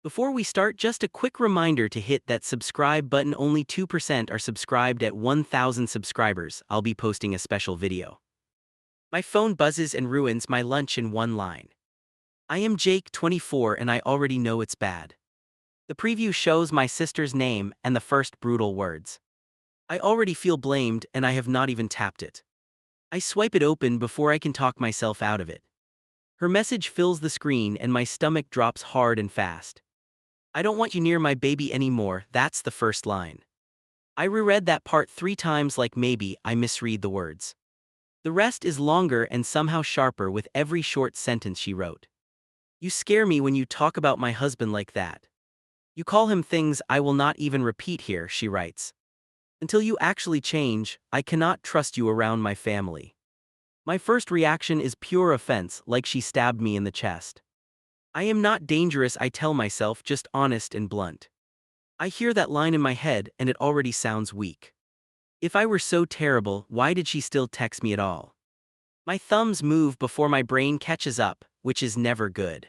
Before we start, just a quick reminder to hit that subscribe button. Only 2% are subscribed. At 1,000 subscribers, I'll be posting a special video. My phone buzzes and ruins my lunch in one line. I am Jake, 24, and I already know it's bad. The preview shows my sister's name and the first brutal words. I already feel blamed and I have not even tapped it. I swipe it open before I can talk myself out of it. Her message fills the screen and my stomach drops hard and fast. I don't want you near my baby anymore. That's the first line. I reread that part 3 times, like maybe I misread the words. The rest is longer and somehow sharper with every short sentence she wrote. You scare me when you talk about my husband like that. You call him things I will not even repeat here, she writes. Until you actually change, I cannot trust you around my family. My first reaction is pure offense, like she stabbed me in the chest. I am not dangerous, I tell myself, just honest and blunt. I hear that line in my head and it already sounds weak. If I were so terrible, why did she still text me at all? My thumbs move before my brain catches up, which is never good.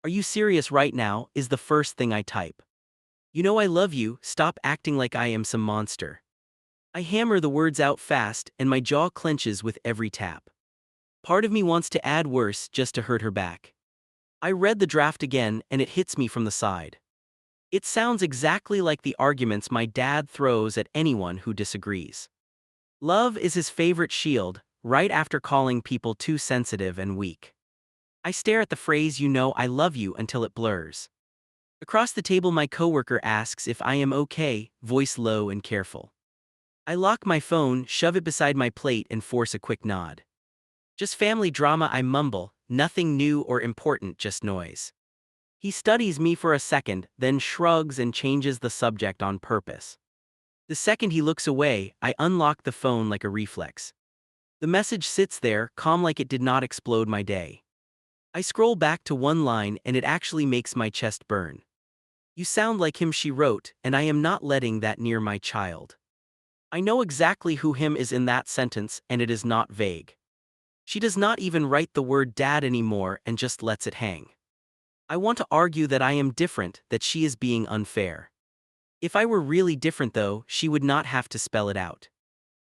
Are you serious right now, is the first thing I type. You know I love you, stop acting like I am some monster. I hammer the words out fast and my jaw clenches with every tap. Part of me wants to add worse just to hurt her back. I read the draft again and it hits me from the side. It sounds exactly like the arguments my dad throws at anyone who disagrees. Love is his favorite shield, right after calling people too sensitive and weak. I stare at the phrase "you know I love you" until it blurs. Across the table my coworker asks if I am okay, voice low and careful. I lock my phone, shove it beside my plate and force a quick nod. Just family drama, I mumble, nothing new or important, just noise. He studies me for a second, then shrugs and changes the subject on purpose. The second he looks away, I unlock the phone like a reflex. The message sits there, calm, like it did not explode my day. I scroll back to one line and it actually makes my chest burn. You sound like him, she wrote, and I am not letting that near my child. I know exactly who him is in that sentence and it is not vague. She does not even write the word dad anymore and just lets it hang. I want to argue that I am different, that she is being unfair. If I were really different though, she would not have to spell it out.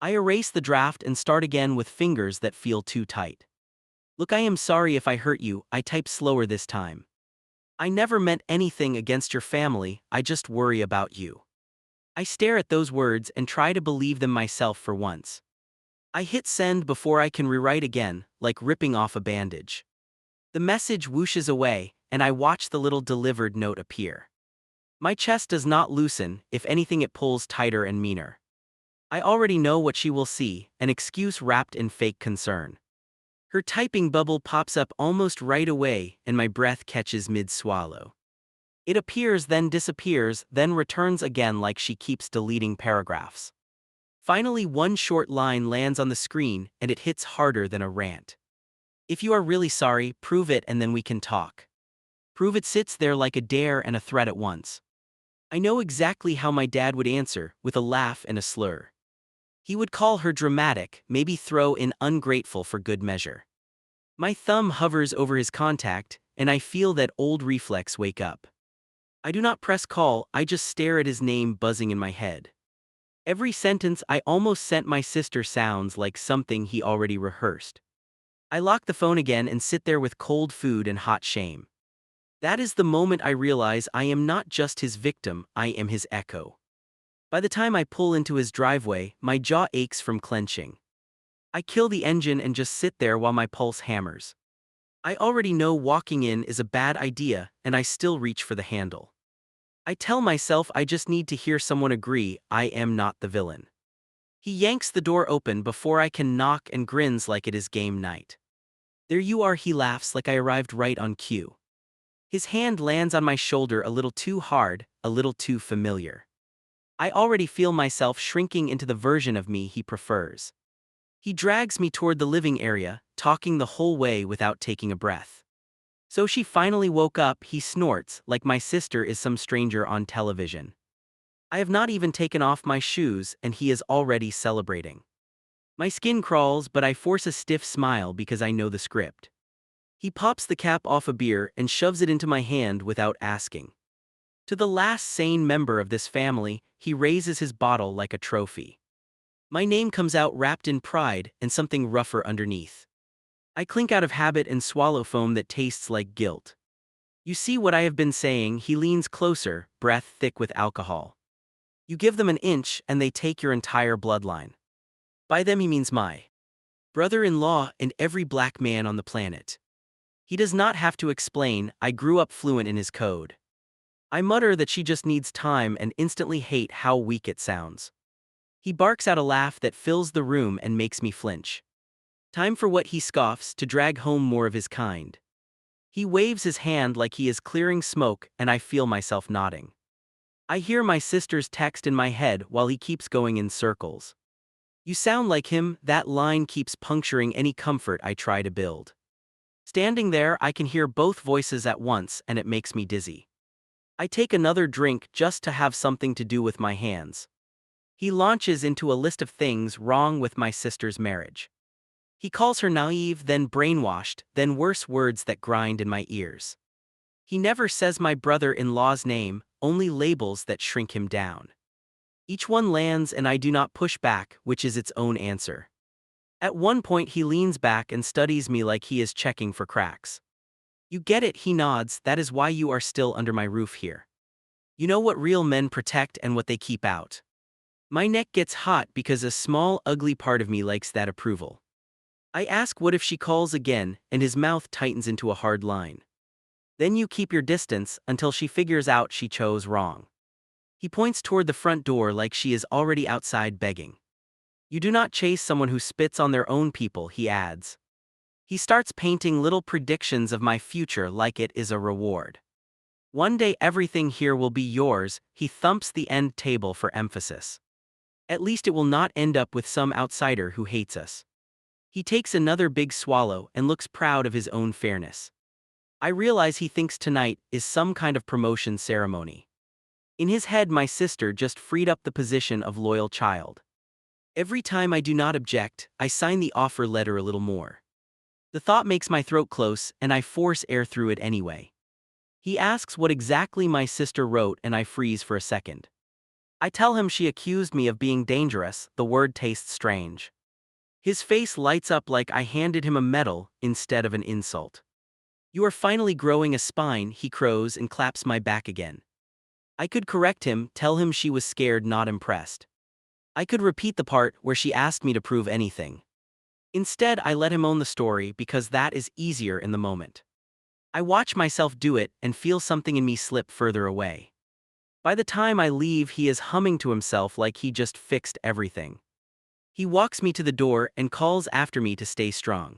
I erase the draft and start again with fingers that feel too tight. Look, I am sorry if I hurt you, I type slower this time. I never meant anything against your family, I just worry about you. I stare at those words and try to believe them myself for once. I hit send before I can rewrite again, like ripping off a bandage. The message whooshes away, and I watch the little delivered note appear. My chest does not loosen, if anything it pulls tighter and meaner. I already know what she will see, an excuse wrapped in fake concern. Her typing bubble pops up almost right away, and my breath catches mid-swallow. It appears, then disappears, then returns again, like she keeps deleting paragraphs. Finally, one short line lands on the screen, and it hits harder than a rant. If you are really sorry, prove it and then we can talk. Prove it sits there like a dare and a threat at once. I know exactly how my dad would answer, with a laugh and a slur. He would call her dramatic, maybe throw in ungrateful for good measure. My thumb hovers over his contact, and I feel that old reflex wake up. I do not press call, I just stare at his name buzzing in my head. Every sentence I almost sent my sister sounds like something he already rehearsed. I lock the phone again and sit there with cold food and hot shame. That is the moment I realize I am not just his victim, I am his echo. By the time I pull into his driveway, my jaw aches from clenching. I kill the engine and just sit there while my pulse hammers. I already know walking in is a bad idea, and I still reach for the handle. I tell myself I just need to hear someone agree I am not the villain. He yanks the door open before I can knock and grins like it is game night. There you are, he laughs like I arrived right on cue. His hand lands on my shoulder a little too hard, a little too familiar. I already feel myself shrinking into the version of me he prefers. He drags me toward the living area, talking the whole way without taking a breath. So she finally woke up, he snorts, like my sister is some stranger on television. I have not even taken off my shoes and he is already celebrating. My skin crawls, but I force a stiff smile because I know the script. He pops the cap off a beer and shoves it into my hand without asking. To the last sane member of this family, he raises his bottle like a trophy. My name comes out wrapped in pride and something rougher underneath. I clink out of habit and swallow foam that tastes like guilt. You see what I have been saying? He leans closer, breath thick with alcohol. You give them an inch and they take your entire bloodline. By them he means my brother-in-law and every black man on the planet. He does not have to explain, I grew up fluent in his code. I mutter that she just needs time and instantly hate how weak it sounds. He barks out a laugh that fills the room and makes me flinch. Time for what he scoffs, to drag home more of his kind. He waves his hand like he is clearing smoke and I feel myself nodding. I hear my sister's text in my head while he keeps going in circles. You sound like him, that line keeps puncturing any comfort I try to build. Standing there, I can hear both voices at once and it makes me dizzy. I take another drink just to have something to do with my hands. He launches into a list of things wrong with my sister's marriage. He calls her naive, then brainwashed, then worse words that grind in my ears. He never says my brother-in-law's name, only labels that shrink him down. Each one lands and I do not push back, which is its own answer. At one point he leans back and studies me like he is checking for cracks. You get it, he nods, that is why you are still under my roof here. You know what real men protect and what they keep out. My neck gets hot because a small, ugly part of me likes that approval. I ask what if she calls again, and his mouth tightens into a hard line. Then you keep your distance until she figures out she chose wrong. He points toward the front door like she is already outside begging. You do not chase someone who spits on their own people, he adds. He starts painting little predictions of my future like it is a reward. One day everything here will be yours, he thumps the end table for emphasis. At least it will not end up with some outsider who hates us. He takes another big swallow and looks proud of his own fairness. I realize he thinks tonight is some kind of promotion ceremony. In his head, my sister just freed up the position of loyal child. Every time I do not object, I sign the offer letter a little more. The thought makes my throat close and I force air through it anyway. He asks what exactly my sister wrote and I freeze for a second. I tell him she accused me of being dangerous, the word tastes strange. His face lights up like I handed him a medal instead of an insult. You are finally growing a spine, he crows and claps my back again. I could correct him, tell him she was scared, not impressed. I could repeat the part where she asked me to prove anything. Instead, I let him own the story because that is easier in the moment. I watch myself do it and feel something in me slip further away. By the time I leave, he is humming to himself like he just fixed everything. He walks me to the door and calls after me to stay strong.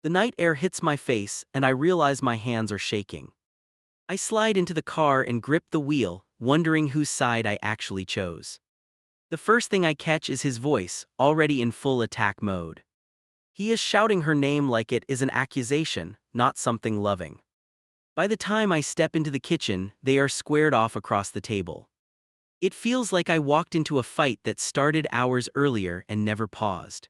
The night air hits my face and I realize my hands are shaking. I slide into the car and grip the wheel, wondering whose side I actually chose. The first thing I catch is his voice, already in full attack mode. He is shouting her name like it is an accusation, not something loving. By the time I step into the kitchen, they are squared off across the table. It feels like I walked into a fight that started hours earlier and never paused.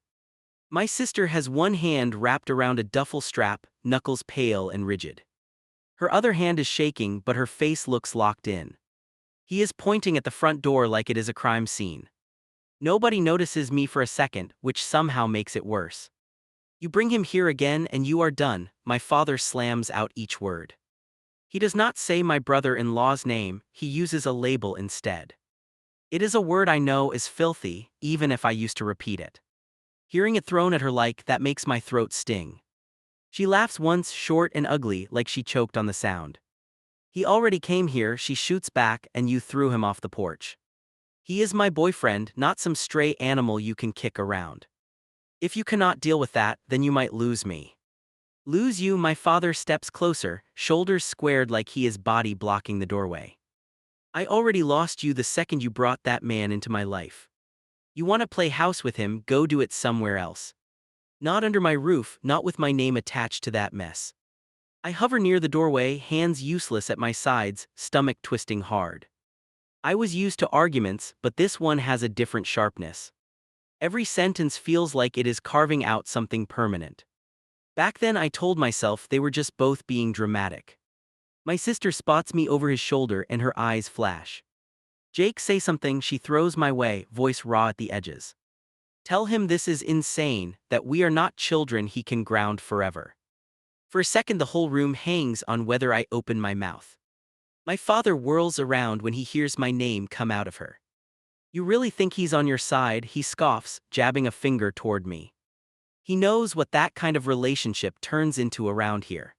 My sister has one hand wrapped around a duffel strap, knuckles pale and rigid. Her other hand is shaking, but her face looks locked in. He is pointing at the front door like it is a crime scene. Nobody notices me for a second, which somehow makes it worse. You bring him here again and you are done, my father slams out each word. He does not say my brother-in-law's name, he uses a label instead. It is a word I know is filthy, even if I used to repeat it. Hearing it thrown at her like that makes my throat sting. She laughs once, short and ugly, like she choked on the sound. He already came here, she shoots back, and you threw him off the porch. He is my boyfriend, not some stray animal you can kick around. If you cannot deal with that, then you might lose me. Lose you, my father steps closer, shoulders squared like he is body blocking the doorway. I already lost you the second you brought that man into my life. You want to play house with him, go do it somewhere else. Not under my roof, not with my name attached to that mess. I hover near the doorway, hands useless at my sides, stomach twisting hard. I was used to arguments, but this one has a different sharpness. Every sentence feels like it is carving out something permanent. Back then I told myself they were just both being dramatic. My sister spots me over his shoulder and her eyes flash. Jake, say something, she throws my way, voice raw at the edges. Tell him this is insane, that we are not children he can ground forever. For a second the whole room hangs on whether I open my mouth. My father whirls around when he hears my name come out of her. You really think he's on your side, he scoffs, jabbing a finger toward me. He knows what that kind of relationship turns into around here.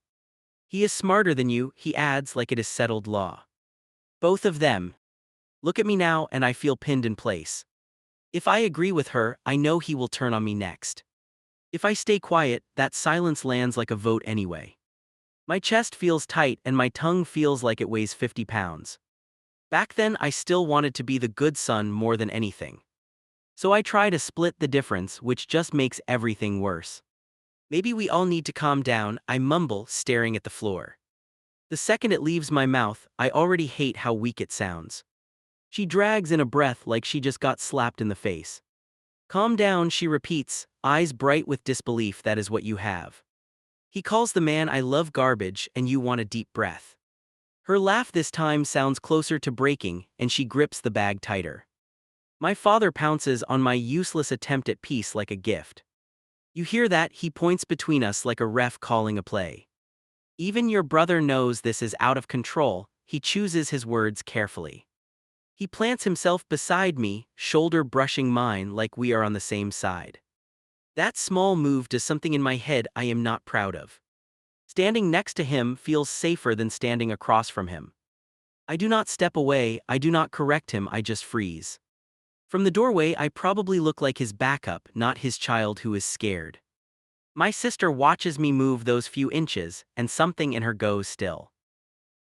He is smarter than you, he adds like it is settled law. Both of them. Look at me now and I feel pinned in place. If I agree with her, I know he will turn on me next. If I stay quiet, that silence lands like a vote anyway. My chest feels tight and my tongue feels like it weighs 50 pounds. Back then I still wanted to be the good son more than anything. So I try to split the difference, which just makes everything worse. Maybe we all need to calm down, I mumble, staring at the floor. The second it leaves my mouth, I already hate how weak it sounds. She drags in a breath like she just got slapped in the face. Calm down, she repeats, eyes bright with disbelief. That is what you have. He calls the man I love garbage and you want a deep breath. Her laugh this time sounds closer to breaking and she grips the bag tighter. My father pounces on my useless attempt at peace like a gift. You hear that? He points between us like a ref calling a play. Even your brother knows this is out of control, he chooses his words carefully. He plants himself beside me, shoulder brushing mine like we are on the same side. That small move does something in my head I am not proud of. Standing next to him feels safer than standing across from him. I do not step away, I do not correct him, I just freeze. From the doorway I probably look like his backup, not his child who is scared. My sister watches me move those few inches, and something in her goes still.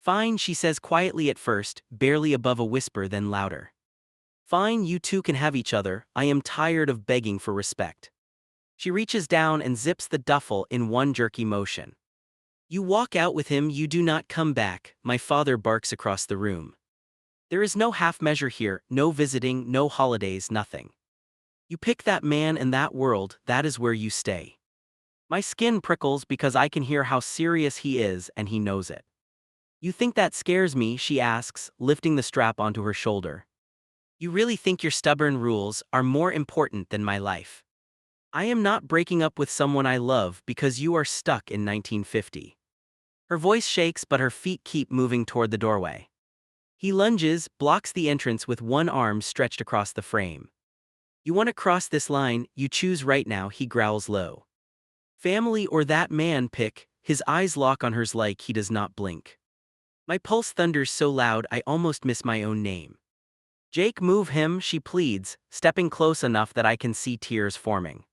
Fine, she says quietly at first, barely above a whisper, then louder. Fine, you two can have each other, I am tired of begging for respect. She reaches down and zips the duffel in one jerky motion. You walk out with him, you do not come back, my father barks across the room. There is no half measure here, no visiting, no holidays, nothing. You pick that man and that world, that is where you stay. My skin prickles because I can hear how serious he is and he knows it. You think that scares me, she asks, lifting the strap onto her shoulder. You really think your stubborn rules are more important than my life? I am not breaking up with someone I love because you are stuck in 1950. Her voice shakes but her feet keep moving toward the doorway. He lunges, blocks the entrance with one arm stretched across the frame. You want to cross this line, you choose right now, he growls low. Family or that man, pick, his eyes lock on hers like he does not blink. My pulse thunders so loud I almost miss my own name. Jake, move him, she pleads, stepping close enough that I can see tears forming.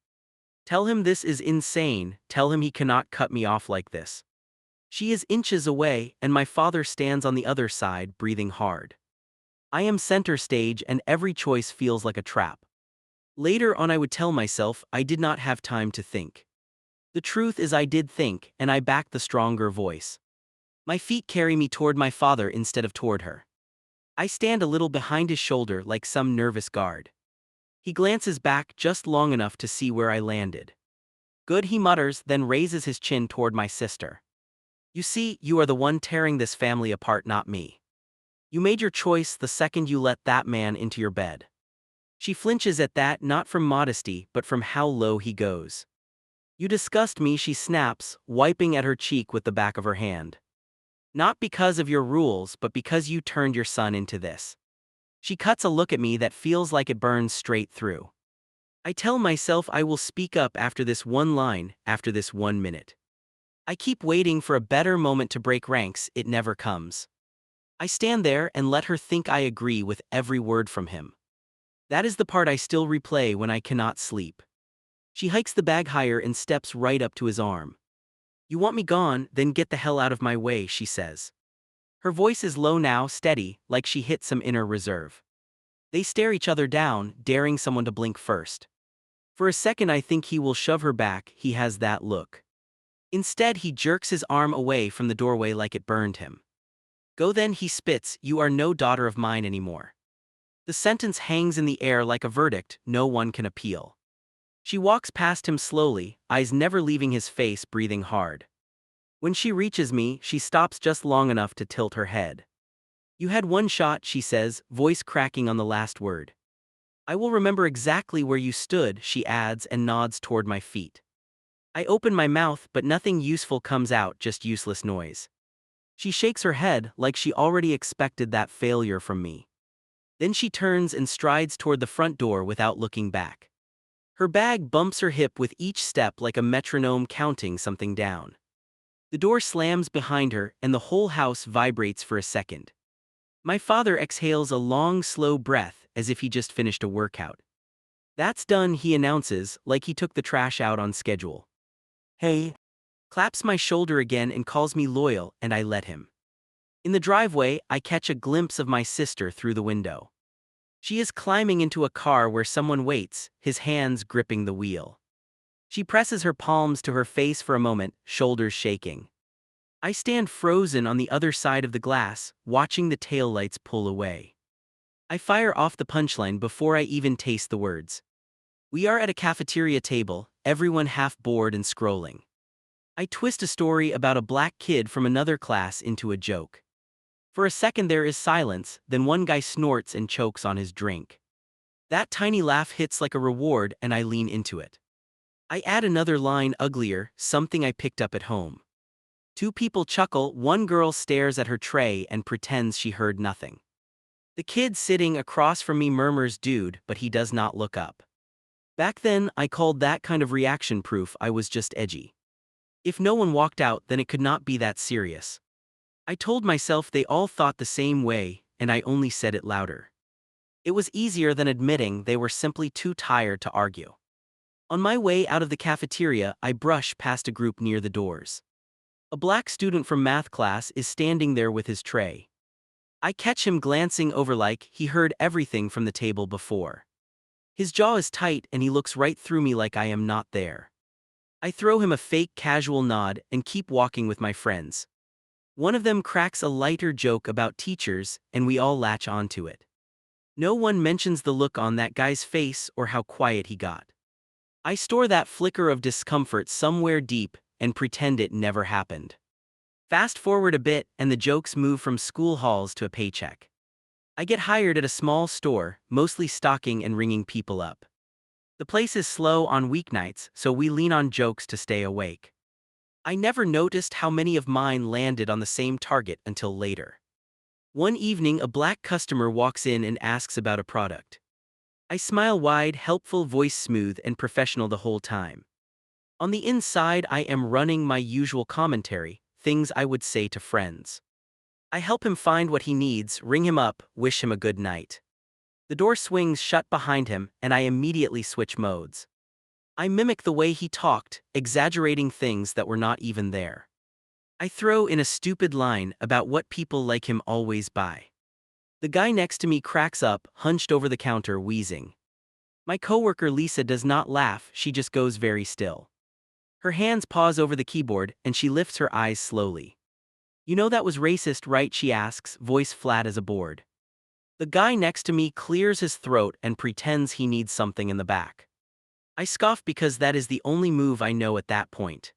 Tell him this is insane, tell him he cannot cut me off like this. She is inches away, and my father stands on the other side, breathing hard. I am center stage and every choice feels like a trap. Later on I would tell myself I did not have time to think. The truth is I did think, and I backed the stronger voice. My feet carry me toward my father instead of toward her. I stand a little behind his shoulder like some nervous guard. He glances back just long enough to see where I landed. Good, he mutters, then raises his chin toward my sister. You see, you are the one tearing this family apart, not me. You made your choice the second you let that man into your bed. She flinches at that, not from modesty, but from how low he goes. You disgust me, she snaps, wiping at her cheek with the back of her hand. Not because of your rules, but because you turned your son into this. She cuts a look at me that feels like it burns straight through. I tell myself I will speak up after this one line, after this 1 minute. I keep waiting for a better moment to break ranks, it never comes. I stand there and let her think I agree with every word from him. That is the part I still replay when I cannot sleep. She hikes the bag higher and steps right up to his arm. You want me gone, then get the hell out of my way, she says. Her voice is low now, steady, like she hit some inner reserve. They stare each other down, daring someone to blink first. For a second I think he will shove her back, he has that look. Instead he jerks his arm away from the doorway like it burned him. Go then, he spits, you are no daughter of mine anymore. The sentence hangs in the air like a verdict, no one can appeal. She walks past him slowly, eyes never leaving his face, breathing hard. When she reaches me, she stops just long enough to tilt her head. "You had one shot," she says, voice cracking on the last word. "I will remember exactly where you stood," she adds and nods toward my feet. I open my mouth, but nothing useful comes out, just useless noise. She shakes her head, like she already expected that failure from me. Then she turns and strides toward the front door without looking back. Her bag bumps her hip with each step like a metronome counting something down. The door slams behind her, and the whole house vibrates for a second. My father exhales a long, slow breath, as if he just finished a workout. "That's done," he announces, like he took the trash out on schedule. "Hey," claps my shoulder again and calls me loyal, and I let him. In the driveway, I catch a glimpse of my sister through the window. She is climbing into a car where someone waits, his hands gripping the wheel. She presses her palms to her face for a moment, shoulders shaking. I stand frozen on the other side of the glass, watching the taillights pull away. I fire off the punchline before I even taste the words. We are at a cafeteria table, everyone half bored and scrolling. I twist a story about a black kid from another class into a joke. For a second there is silence, then one guy snorts and chokes on his drink. That tiny laugh hits like a reward, and I lean into it. I add another line, uglier, something I picked up at home. Two people chuckle, one girl stares at her tray and pretends she heard nothing. The kid sitting across from me murmurs "dude," but he does not look up. Back then, I called that kind of reaction proof I was just edgy. If no one walked out, then it could not be that serious. I told myself they all thought the same way, and I only said it louder. It was easier than admitting they were simply too tired to argue. On my way out of the cafeteria, I brush past a group near the doors. A black student from math class is standing there with his tray. I catch him glancing over like he heard everything from the table before. His jaw is tight and he looks right through me like I am not there. I throw him a fake casual nod and keep walking with my friends. One of them cracks a lighter joke about teachers, and we all latch onto it. No one mentions the look on that guy's face or how quiet he got. I store that flicker of discomfort somewhere deep and pretend it never happened. Fast forward a bit, and the jokes move from school halls to a paycheck. I get hired at a small store, mostly stocking and ringing people up. The place is slow on weeknights, so we lean on jokes to stay awake. I never noticed how many of mine landed on the same target until later. One evening, a black customer walks in and asks about a product. I smile wide, helpful, voice smooth and professional the whole time. On the inside, I am running my usual commentary, things I would say to friends. I help him find what he needs, ring him up, wish him a good night. The door swings shut behind him, and I immediately switch modes. I mimic the way he talked, exaggerating things that were not even there. I throw in a stupid line about what people like him always buy. The guy next to me cracks up, hunched over the counter, wheezing. My coworker Lisa does not laugh, she just goes very still. Her hands pause over the keyboard, and she lifts her eyes slowly. "You know that was racist, right?" she asks, voice flat as a board. The guy next to me clears his throat and pretends he needs something in the back. I scoff because that is the only move I know at that point.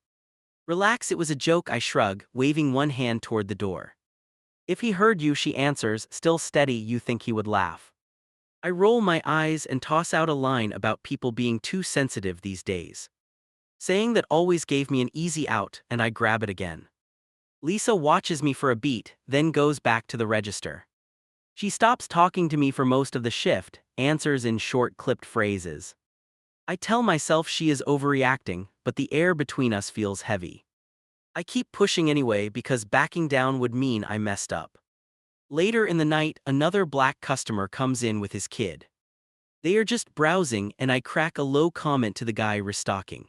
"Relax, it was a joke," I shrug, waving one hand toward the door. "If he heard you," she answers, still steady, "you think he would laugh?" I roll my eyes and toss out a line about people being too sensitive these days. Saying that always gave me an easy out, and I grab it again. Lisa watches me for a beat, then goes back to the register. She stops talking to me for most of the shift, answers in short clipped phrases. I tell myself she is overreacting, but the air between us feels heavy. I keep pushing anyway because backing down would mean I messed up. Later in the night, another black customer comes in with his kid. They are just browsing, and I crack a low comment to the guy restocking.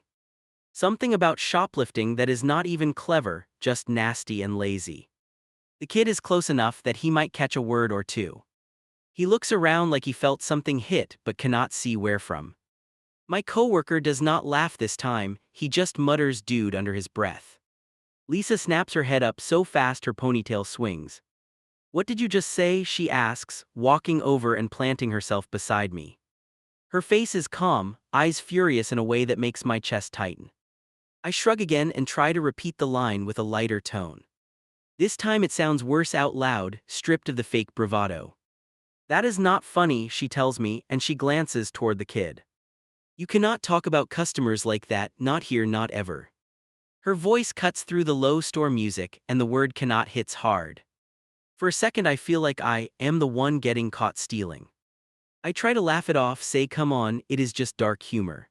Something about shoplifting that is not even clever, just nasty and lazy. The kid is close enough that he might catch a word or two. He looks around like he felt something hit but cannot see where from. My coworker does not laugh this time, he just mutters "dude" under his breath. Lisa snaps her head up so fast her ponytail swings. "What did you just say?" she asks, walking over and planting herself beside me. Her face is calm, eyes furious in a way that makes my chest tighten. I shrug again and try to repeat the line with a lighter tone. This time it sounds worse out loud, stripped of the fake bravado. "That is not funny," she tells me, and she glances toward the kid. "You cannot talk about customers like that, not here, not ever." Her voice cuts through the low store music, and the word cannot hits hard. For a second I feel like I am the one getting caught stealing. I try to laugh it off, say come on, it is just dark humor.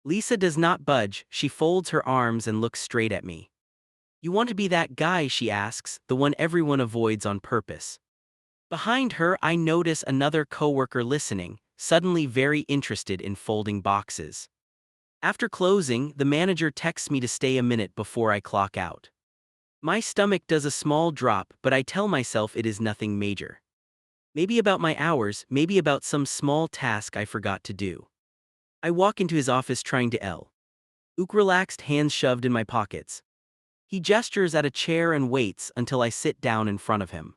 Lisa does not budge, she folds her arms and looks straight at me. "You want to be that guy?" she asks, "the one everyone avoids on purpose." Behind her I notice another coworker listening, suddenly very interested in folding boxes. After closing, the manager texts me to stay a minute before I clock out. My stomach does a small drop, but I tell myself it is nothing major. Maybe about my hours, maybe about some small task I forgot to do. I walk into his office trying to look relaxed, hands shoved in my pockets. He gestures at a chair and waits until I sit down in front of him.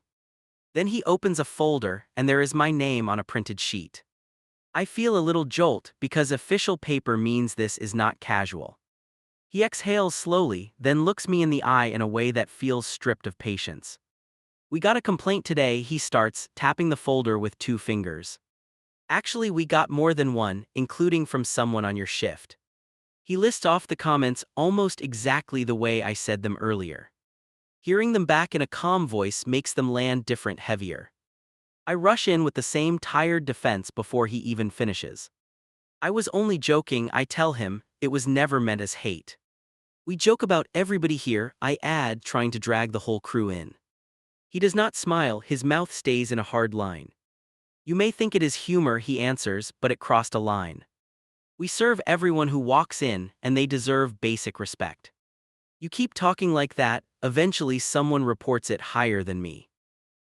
Then he opens a folder, and there is my name on a printed sheet. I feel a little jolt because official paper means this is not casual. He exhales slowly, then looks me in the eye in a way that feels stripped of patience. "We got a complaint today," he starts, tapping the folder with 2 fingers. "Actually, we got more than one, including from someone on your shift." He lists off the comments almost exactly the way I said them earlier. Hearing them back in a calm voice makes them land different, heavier. I rush in with the same tired defense before he even finishes. "I was only joking," I tell him, "it was never meant as hate." "We joke about everybody here," I add, trying to drag the whole crew in. He does not smile, his mouth stays in a hard line. "You may think it is humor," he answers, "but it crossed a line. We serve everyone who walks in, and they deserve basic respect. You keep talking like that, eventually someone reports it higher than me."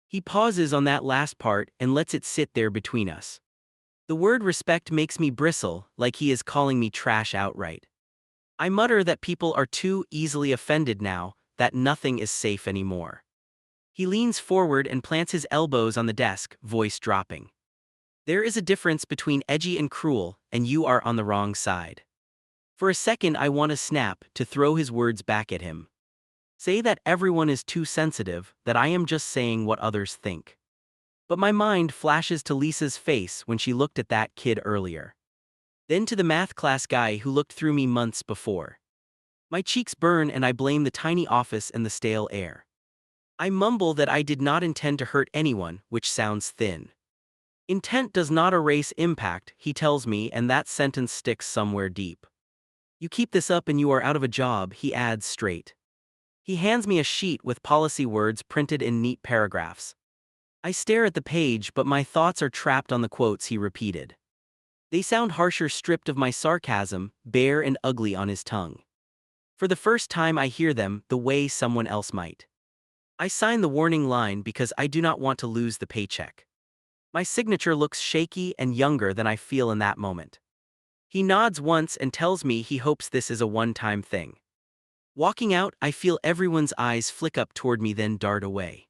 He pauses on that last part and lets it sit there between us. The word respect makes me bristle, like he is calling me trash outright. I mutter that people are too easily offended now, that nothing is safe anymore. He leans forward and plants his elbows on the desk, voice dropping. "There is a difference between edgy and cruel, and you are on the wrong side." For a second I want to snap, to throw his words back at him. Say that everyone is too sensitive, that I am just saying what others think. But my mind flashes to Lisa's face when she looked at that kid earlier. Then to the math class guy who looked through me months before. My cheeks burn and I blame the tiny office and the stale air. I mumble that I did not intend to hurt anyone, which sounds thin. "Intent does not erase impact," he tells me, and that sentence sticks somewhere deep. "You keep this up and you are out of a job," he adds straight. He hands me a sheet with policy words printed in neat paragraphs. I stare at the page, but my thoughts are trapped on the quotes he repeated. They sound harsher, stripped of my sarcasm, bare and ugly on his tongue. For the first time I hear them the way someone else might. I sign the warning line because I do not want to lose the paycheck. My signature looks shaky and younger than I feel in that moment. He nods once and tells me he hopes this is a one-time thing. Walking out, I feel everyone's eyes flick up toward me, then dart away.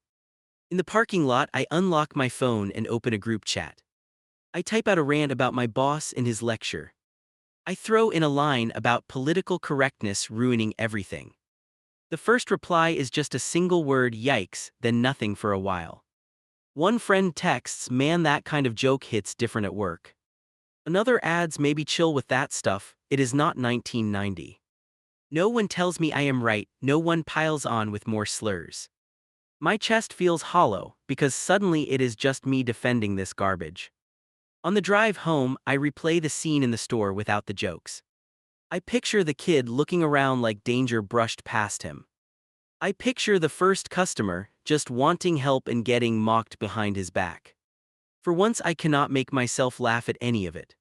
In the parking lot, I unlock my phone and open a group chat. I type out a rant about my boss in his lecture. I throw in a line about political correctness ruining everything. The first reply is just a single word, "Yikes," then nothing for a while. One friend texts, "Man, that kind of joke hits different at work." Another adds, "Maybe chill with that stuff, it is not 1990. No one tells me I am right, no one piles on with more slurs. My chest feels hollow, because suddenly it is just me defending this garbage. On the drive home, I replay the scene in the store without the jokes. I picture the kid looking around like danger brushed past him. I picture the first customer, just wanting help and getting mocked behind his back. For once I cannot make myself laugh at any of it.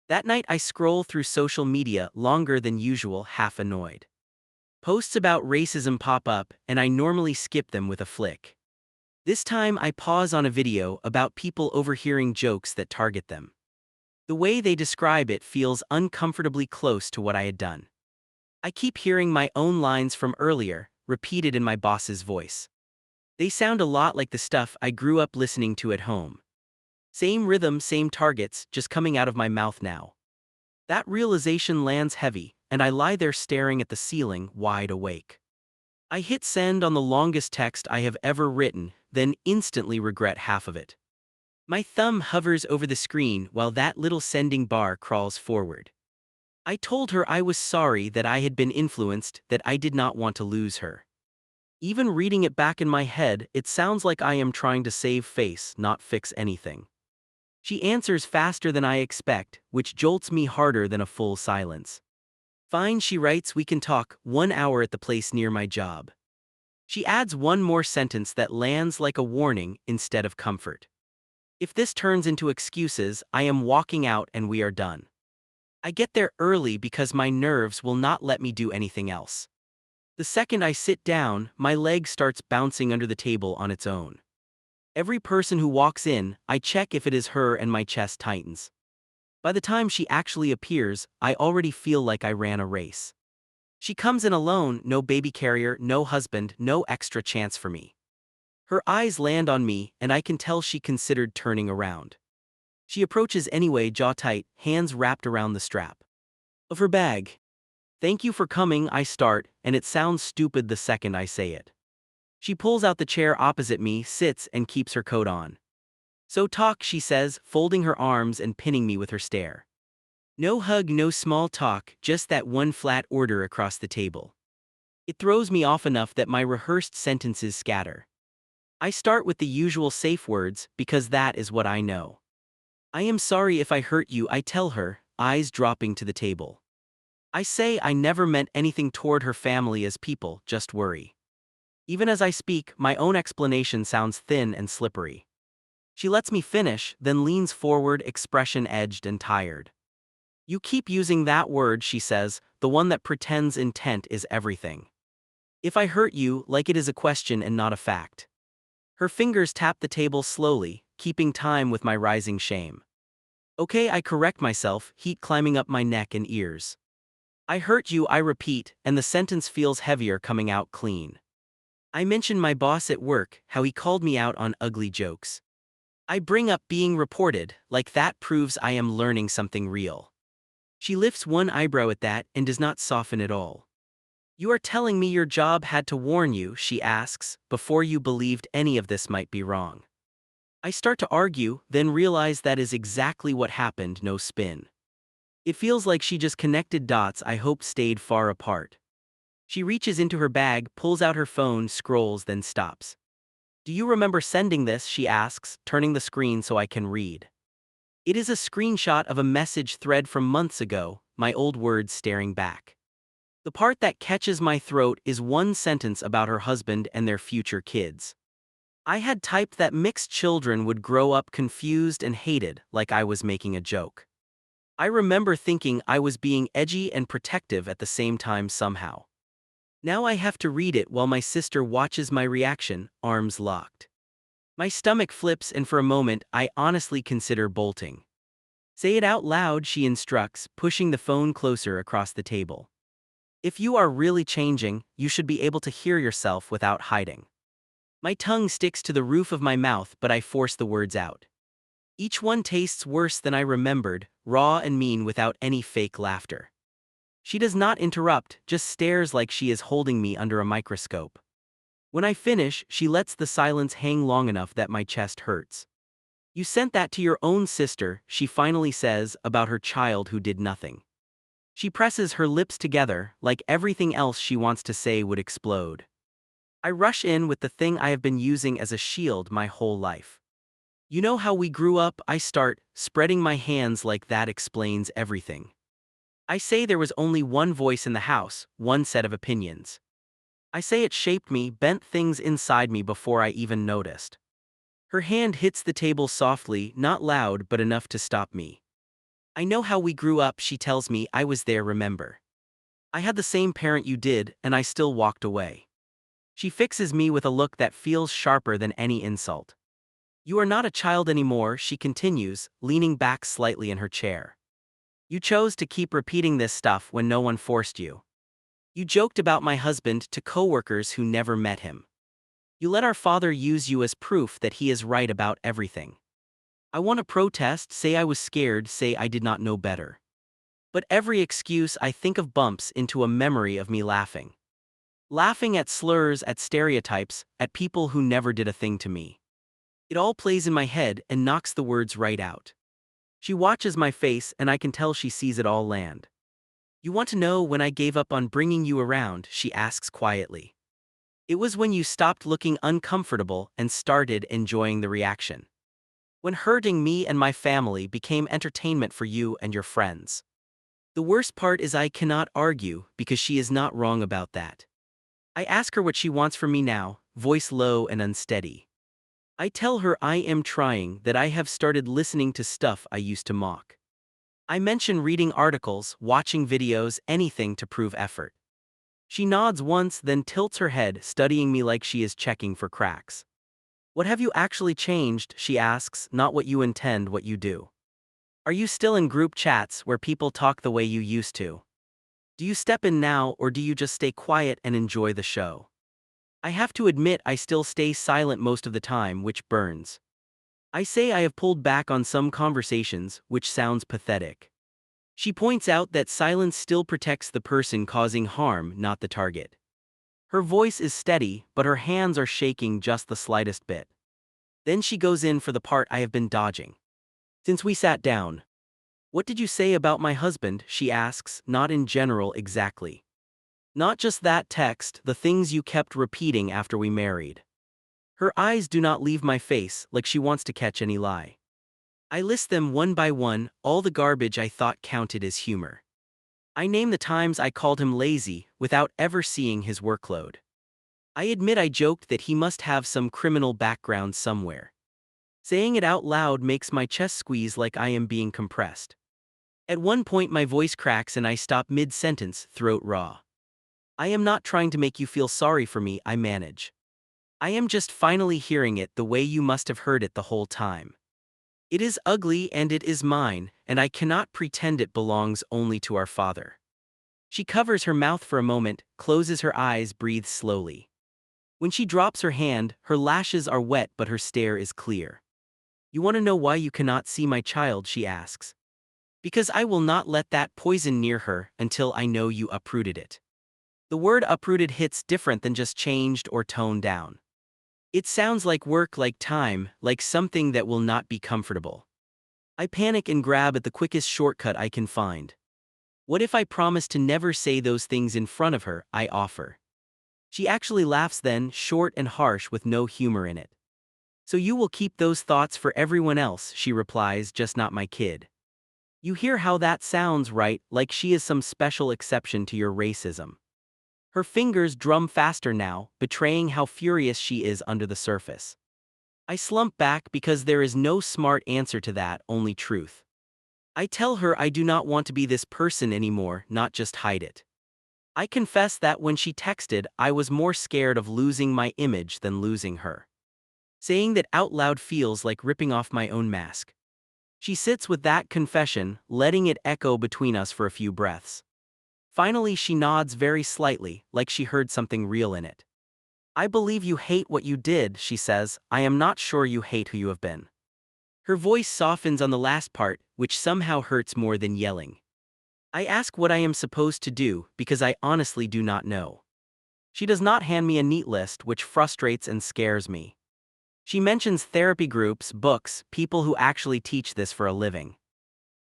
That night I scroll through social media longer than usual, half annoyed. Posts about racism pop up, and I normally skip them with a flick. This time I pause on a video about people overhearing jokes that target them. The way they describe it feels uncomfortably close to what I had done. I keep hearing my own lines from earlier, repeated in my boss's voice. They sound a lot like the stuff I grew up listening to at home. Same rhythm, same targets, just coming out of my mouth now. That realization lands heavy, and I lie there staring at the ceiling, wide awake. I hit send on the longest text I have ever written, then instantly regret half of it. My thumb hovers over the screen while that little sending bar crawls forward. I told her I was sorry that I had been influenced, that I did not want to lose her. Even reading it back in my head, it sounds like I am trying to save face, not fix anything. She answers faster than I expect, which jolts me harder than a full silence. Fine, she writes, we can talk, 1 hour at the place near my job. She adds one more sentence that lands like a warning instead of comfort. If this turns into excuses, I am walking out and we are done. I get there early because my nerves will not let me do anything else. The second I sit down, my leg starts bouncing under the table on its own. Every person who walks in, I check if it is her and my chest tightens. By the time she actually appears, I already feel like I ran a race. She comes in alone, no baby carrier, no husband, no extra chance for me. Her eyes land on me, and I can tell she considered turning around. She approaches anyway, jaw tight, hands wrapped around the strap of her bag. Thank you for coming, I start, and it sounds stupid the second I say it. She pulls out the chair opposite me, sits, and keeps her coat on. So talk, she says, folding her arms and pinning me with her stare. No hug, no small talk, just that one flat order across the table. It throws me off enough that my rehearsed sentences scatter. I start with the usual safe words, because that is what I know. I am sorry if I hurt you, I tell her, eyes dropping to the table. I say I never meant anything toward her family as people, just worry. Even as I speak, my own explanation sounds thin and slippery. She lets me finish, then leans forward, expression edged and tired. You keep using that word, she says, the one that pretends intent is everything. If I hurt you, like it is a question and not a fact. Her fingers tap the table slowly, keeping time with my rising shame. Okay, I correct myself, heat climbing up my neck and ears. I hurt you, I repeat, and the sentence feels heavier coming out clean. I mention my boss at work, how he called me out on ugly jokes. I bring up being reported, like that proves I am learning something real. She lifts one eyebrow at that and does not soften at all. You are telling me your job had to warn you, she asks, before you believed any of this might be wrong. I start to argue, then realize that is exactly what happened, no spin. It feels like she just connected dots I hoped stayed far apart. She reaches into her bag, pulls out her phone, scrolls, then stops. Do you remember sending this, she asks, turning the screen so I can read. It is a screenshot of a message thread from months ago, my old words staring back. The part that catches my throat is one sentence about her husband and their future kids. I had typed that mixed children would grow up confused and hated, like I was making a joke. I remember thinking I was being edgy and protective at the same time somehow. Now I have to read it while my sister watches my reaction, arms locked. My stomach flips and for a moment I honestly consider bolting. Say it out loud, she instructs, pushing the phone closer across the table. If you are really changing, you should be able to hear yourself without hiding. My tongue sticks to the roof of my mouth, but I force the words out. Each one tastes worse than I remembered, raw and mean without any fake laughter. She does not interrupt, just stares like she is holding me under a microscope. When I finish, she lets the silence hang long enough that my chest hurts. You sent that to your own sister, she finally says, about her child who did nothing. She presses her lips together, like everything else she wants to say would explode. I rush in with the thing I have been using as a shield my whole life. You know how we grew up, I start, spreading my hands like that explains everything. I say there was only one voice in the house, one set of opinions. I say it shaped me, bent things inside me before I even noticed. Her hand hits the table softly, not loud but enough to stop me. I know how we grew up, she tells me, I was there, remember. I had the same parent you did, and I still walked away. She fixes me with a look that feels sharper than any insult. You are not a child anymore, she continues, leaning back slightly in her chair. You chose to keep repeating this stuff when no one forced you. You joked about my husband to coworkers who never met him. You let our father use you as proof that he is right about everything. I want to protest, say I was scared, say I did not know better. But every excuse I think of bumps into a memory of me laughing. Laughing at slurs, at stereotypes, at people who never did a thing to me. It all plays in my head and knocks the words right out. She watches my face and I can tell she sees it all land. You want to know when I gave up on bringing you around, she asks quietly. It was when you stopped looking uncomfortable and started enjoying the reaction. When hurting me and my family became entertainment for you and your friends. The worst part is I cannot argue because she is not wrong about that. I ask her what she wants from me now, voice low and unsteady. I tell her I am trying, that I have started listening to stuff I used to mock. I mention reading articles, watching videos, anything to prove effort. She nods once, then tilts her head, studying me like she is checking for cracks. What have you actually changed, she asks, not what you intend, what you do. Are you still in group chats where people talk the way you used to? Do you step in now or do you just stay quiet and enjoy the show? I have to admit I still stay silent most of the time, which burns. I say I have pulled back on some conversations, which sounds pathetic. She points out that silence still protects the person causing harm, not the target. Her voice is steady, but her hands are shaking just the slightest bit. Then she goes in for the part I have been dodging. Since we sat down. What did you say about my husband, she asks, not in general exactly. Not just that text, the things you kept repeating after we married. Her eyes do not leave my face, like she wants to catch any lie. I list them one by one, all the garbage I thought counted as humor. I name the times I called him lazy, without ever seeing his workload. I admit I joked that he must have some criminal background somewhere. Saying it out loud makes my chest squeeze like I am being compressed. At one point my voice cracks and I stop mid-sentence, throat raw. I am not trying to make you feel sorry for me, I manage. I am just finally hearing it the way you must have heard it the whole time. It is ugly and it is mine, and I cannot pretend it belongs only to our father. She covers her mouth for a moment, closes her eyes, breathes slowly. When she drops her hand, her lashes are wet but her stare is clear. You want to know why you cannot see my child, she asks. Because I will not let that poison near her until I know you uprooted it. The word uprooted hits different than just changed or toned down. It sounds like work, like time, like something that will not be comfortable. I panic and grab at the quickest shortcut I can find. What if I promise to never say those things in front of her, I offer. She actually laughs then, short and harsh with no humor in it. So you will keep those thoughts for everyone else, she replies, just not my kid. You hear how that sounds, right? Like she is some special exception to your racism. Her fingers drum faster now, betraying how furious she is under the surface. I slump back because there is no smart answer to that, only truth. I tell her I do not want to be this person anymore, not just hide it. I confess that when she texted, I was more scared of losing my image than losing her. Saying that out loud feels like ripping off my own mask. She sits with that confession, letting it echo between us for a few breaths. Finally she nods very slightly, like she heard something real in it. I believe you hate what you did, she says. I am not sure you hate who you have been. Her voice softens on the last part, which somehow hurts more than yelling. I ask what I am supposed to do, because I honestly do not know. She does not hand me a neat list, which frustrates and scares me. She mentions therapy groups, books, people who actually teach this for a living.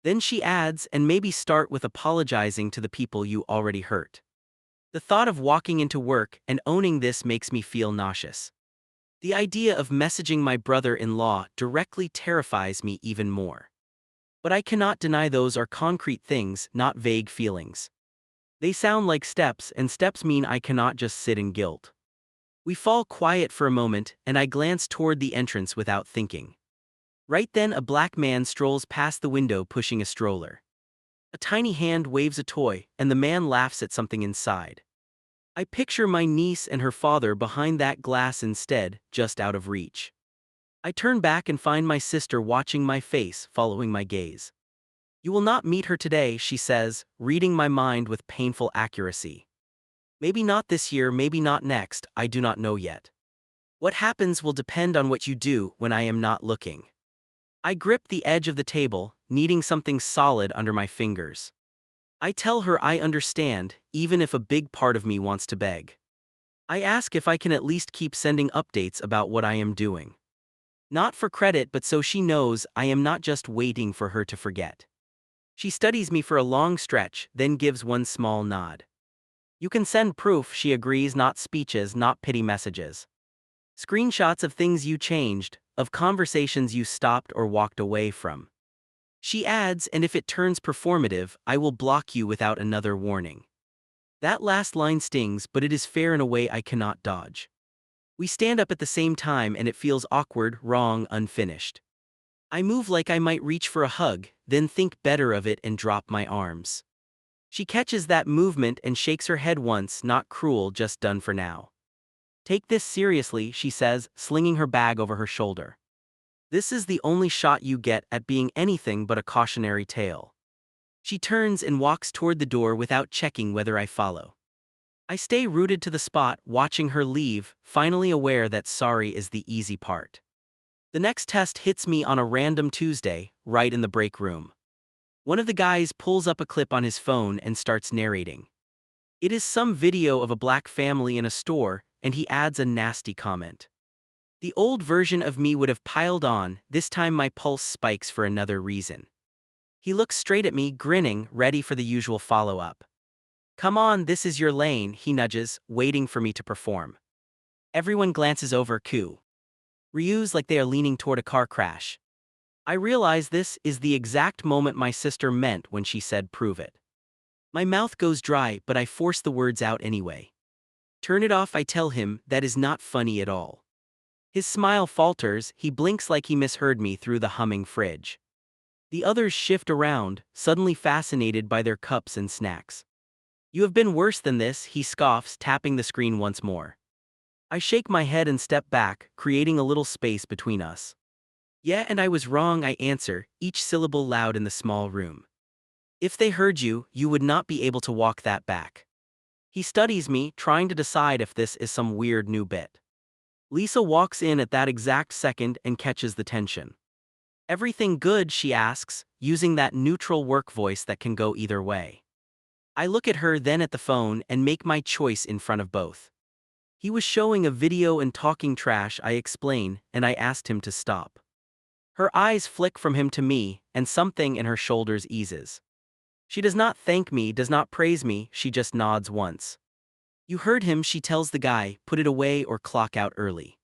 Then she adds, and maybe start with apologizing to the people you already hurt. The thought of walking into work and owning this makes me feel nauseous. The idea of messaging my brother-in-law directly terrifies me even more. But I cannot deny those are concrete things, not vague feelings. They sound like steps, and steps mean I cannot just sit in guilt. We fall quiet for a moment, and I glance toward the entrance without thinking. Right then a black man strolls past the window pushing a stroller. A tiny hand waves a toy, and the man laughs at something inside. I picture my niece and her father behind that glass instead, just out of reach. I turn back and find my sister watching my face, following my gaze. You will not meet her today, she says, reading my mind with painful accuracy. Maybe not this year, maybe not next, I do not know yet. What happens will depend on what you do when I am not looking. I grip the edge of the table, needing something solid under my fingers. I tell her I understand, even if a big part of me wants to beg. I ask if I can at least keep sending updates about what I am doing. Not for credit, but so she knows I am not just waiting for her to forget. She studies me for a long stretch, then gives one small nod. You can send proof, she agrees, not speeches, not pity messages. Screenshots of things you changed, of conversations you stopped or walked away from. She adds, and if it turns performative, I will block you without another warning. That last line stings, but it is fair in a way I cannot dodge. We stand up at the same time and it feels awkward, wrong, unfinished. I move like I might reach for a hug, then think better of it and drop my arms. She catches that movement and shakes her head once, not cruel, just done for now. Take this seriously, she says, slinging her bag over her shoulder. This is the only shot you get at being anything but a cautionary tale. She turns and walks toward the door without checking whether I follow. I stay rooted to the spot, watching her leave, finally aware that sorry is the easy part. The next test hits me on a random Tuesday, right in the break room. One of the guys pulls up a clip on his phone and starts narrating. It is some video of a black family in a store, and he adds a nasty comment. The old version of me would have piled on, this time my pulse spikes for another reason. He looks straight at me, grinning, ready for the usual follow-up. Come on, this is your lane, he nudges, waiting for me to perform. Everyone glances over, cue. Ryu's like they are leaning toward a car crash. I realize this is the exact moment my sister meant when she said prove it. My mouth goes dry, but I force the words out anyway. Turn it off, I tell him, that is not funny at all. His smile falters, he blinks like he misheard me through the humming fridge. The others shift around, suddenly fascinated by their cups and snacks. You have been worse than this, he scoffs, tapping the screen once more. I shake my head and step back, creating a little space between us. Yeah, and I was wrong, I answer, each syllable loud in the small room. If they heard you, you would not be able to walk that back. He studies me, trying to decide if this is some weird new bit. Lisa walks in at that exact second and catches the tension. Everything good, she asks, using that neutral work voice that can go either way. I look at her, then at the phone, and make my choice in front of both. He was showing a video and talking trash, I explain, and I asked him to stop. Her eyes flick from him to me, and something in her shoulders eases. She does not thank me, does not praise me, she just nods once. You heard him, she tells the guy, put it away or clock out early.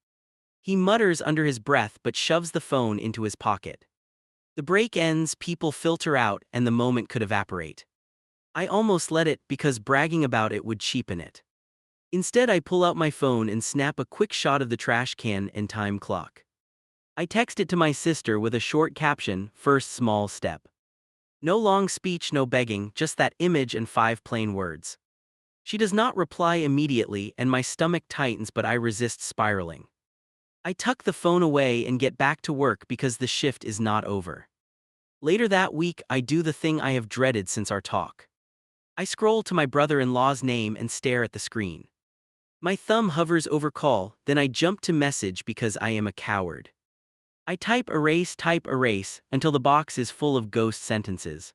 He mutters under his breath but shoves the phone into his pocket. The break ends, people filter out, and the moment could evaporate. I almost let it because bragging about it would cheapen it. Instead, I pull out my phone and snap a quick shot of the trash can and time clock. I text it to my sister with a short caption, first small step. No long speech, no begging, just that image and 5 plain words. She does not reply immediately and my stomach tightens, but I resist spiraling. I tuck the phone away and get back to work because the shift is not over. Later that week, I do the thing I have dreaded since our talk. I scroll to my brother-in-law's name and stare at the screen. My thumb hovers over call, then I jump to message because I am a coward. I type erase until the box is full of ghost sentences.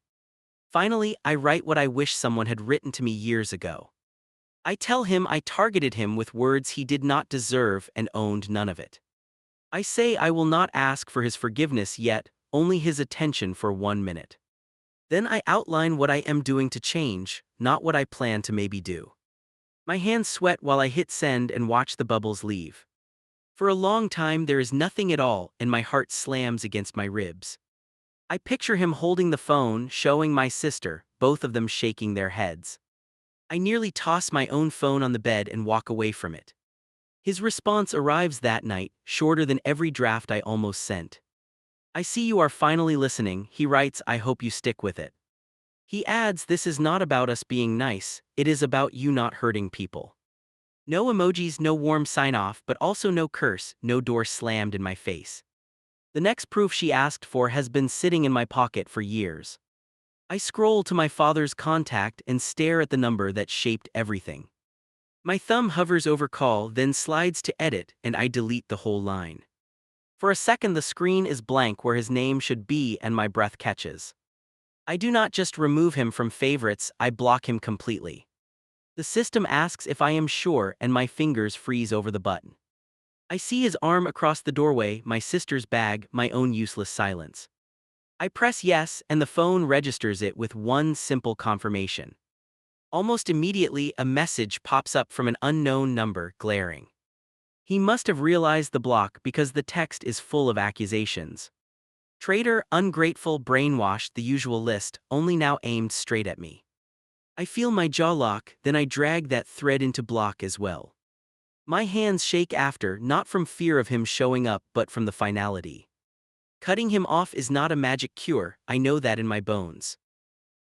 Finally, I write what I wish someone had written to me years ago. I tell him I targeted him with words he did not deserve and owned none of it. I say I will not ask for his forgiveness yet, only his attention for 1 minute. Then I outline what I am doing to change, not what I plan to maybe do. My hands sweat while I hit send and watch the bubbles leave. For a long time there is nothing at all and my heart slams against my ribs. I picture him holding the phone, showing my sister, both of them shaking their heads. I nearly toss my own phone on the bed and walk away from it. His response arrives that night, shorter than every draft I almost sent. I see you are finally listening, he writes, I hope you stick with it. He adds, this is not about us being nice, it is about you not hurting people. No emojis, no warm sign-off, but also no curse, no door slammed in my face. The next proof she asked for has been sitting in my pocket for years. I scroll to my father's contact and stare at the number that shaped everything. My thumb hovers over call, then slides to edit, and I delete the whole line. For a second the screen is blank where his name should be and my breath catches. I do not just remove him from favorites, I block him completely. The system asks if I am sure and my fingers freeze over the button. I see his arm across the doorway, my sister's bag, my own useless silence. I press yes and the phone registers it with one simple confirmation. Almost immediately a message pops up from an unknown number, glaring. He must have realized the block because the text is full of accusations. Traitor, ungrateful, brainwashed, the usual list, only now aimed straight at me. I feel my jaw lock, then I drag that thread into block as well. My hands shake after, not from fear of him showing up but from the finality. Cutting him off is not a magic cure, I know that in my bones.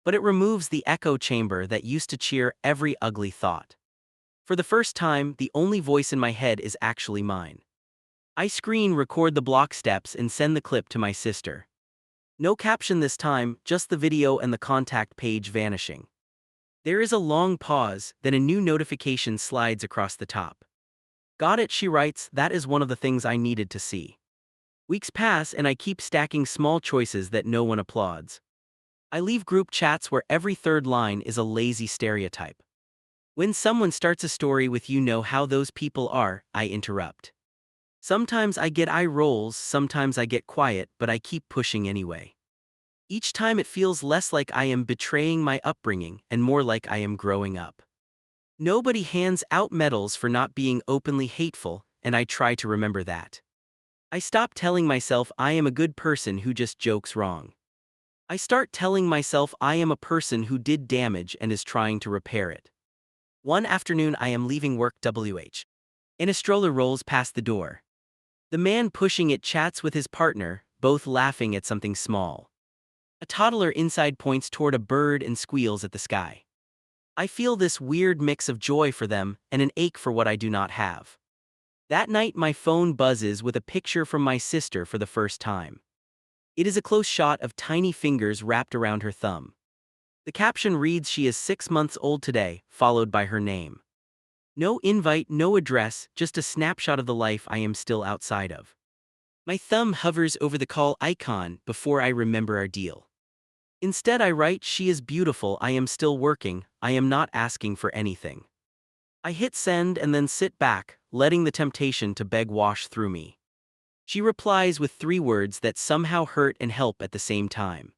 But it removes the echo chamber that used to cheer every ugly thought. For the first time, the only voice in my head is actually mine. I screen record the block steps and send the clip to my sister. No caption this time, just the video and the contact page vanishing. There is a long pause, then a new notification slides across the top. Got it, she writes, that is one of the things I needed to see. Weeks pass and I keep stacking small choices that no one applauds. I leave group chats where every third line is a lazy stereotype. When someone starts a story with "you know how those people are," I interrupt. Sometimes I get eye rolls, sometimes I get quiet, but I keep pushing anyway. Each time it feels less like I am betraying my upbringing and more like I am growing up. Nobody hands out medals for not being openly hateful, and I try to remember that. I stop telling myself I am a good person who just jokes wrong. I start telling myself I am a person who did damage and is trying to repair it. One afternoon I am leaving work and a stroller rolls past the door. The man pushing it chats with his partner, both laughing at something small. A toddler inside points toward a bird and squeals at the sky. I feel this weird mix of joy for them and an ache for what I do not have. That night my phone buzzes with a picture from my sister for the first time. It is a close shot of tiny fingers wrapped around her thumb. The caption reads she is 6 months old today, followed by her name. No invite, no address, just a snapshot of the life I am still outside of. My thumb hovers over the call icon before I remember our deal. Instead I write, she is beautiful, I am still working, I am not asking for anything. I hit send and then sit back, letting the temptation to beg wash through me. She replies with 3 words that somehow hurt and help at the same time.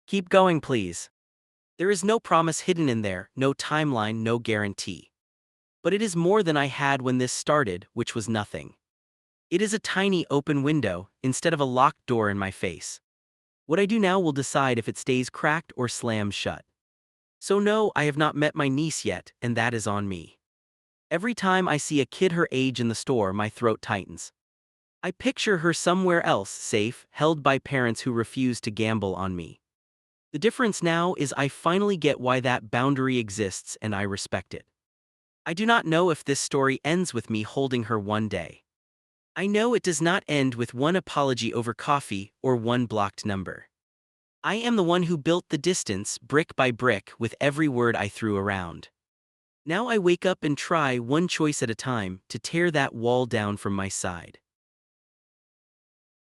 Keep going, please. There is no promise hidden in there, no timeline, no guarantee. But it is more than I had when this started, which was nothing. It is a tiny open window, instead of a locked door in my face. What I do now will decide if it stays cracked or slams shut. So no, I have not met my niece yet, and that is on me. Every time I see a kid her age in the store, my throat tightens. I picture her somewhere else, safe, held by parents who refuse to gamble on me. The difference now is I finally get why that boundary exists and I respect it. I do not know if this story ends with me holding her one day. I know it does not end with one apology over coffee or one blocked number. I am the one who built the distance, brick by brick, with every word I threw around. Now I wake up and try, one choice at a time, to tear that wall down from my side.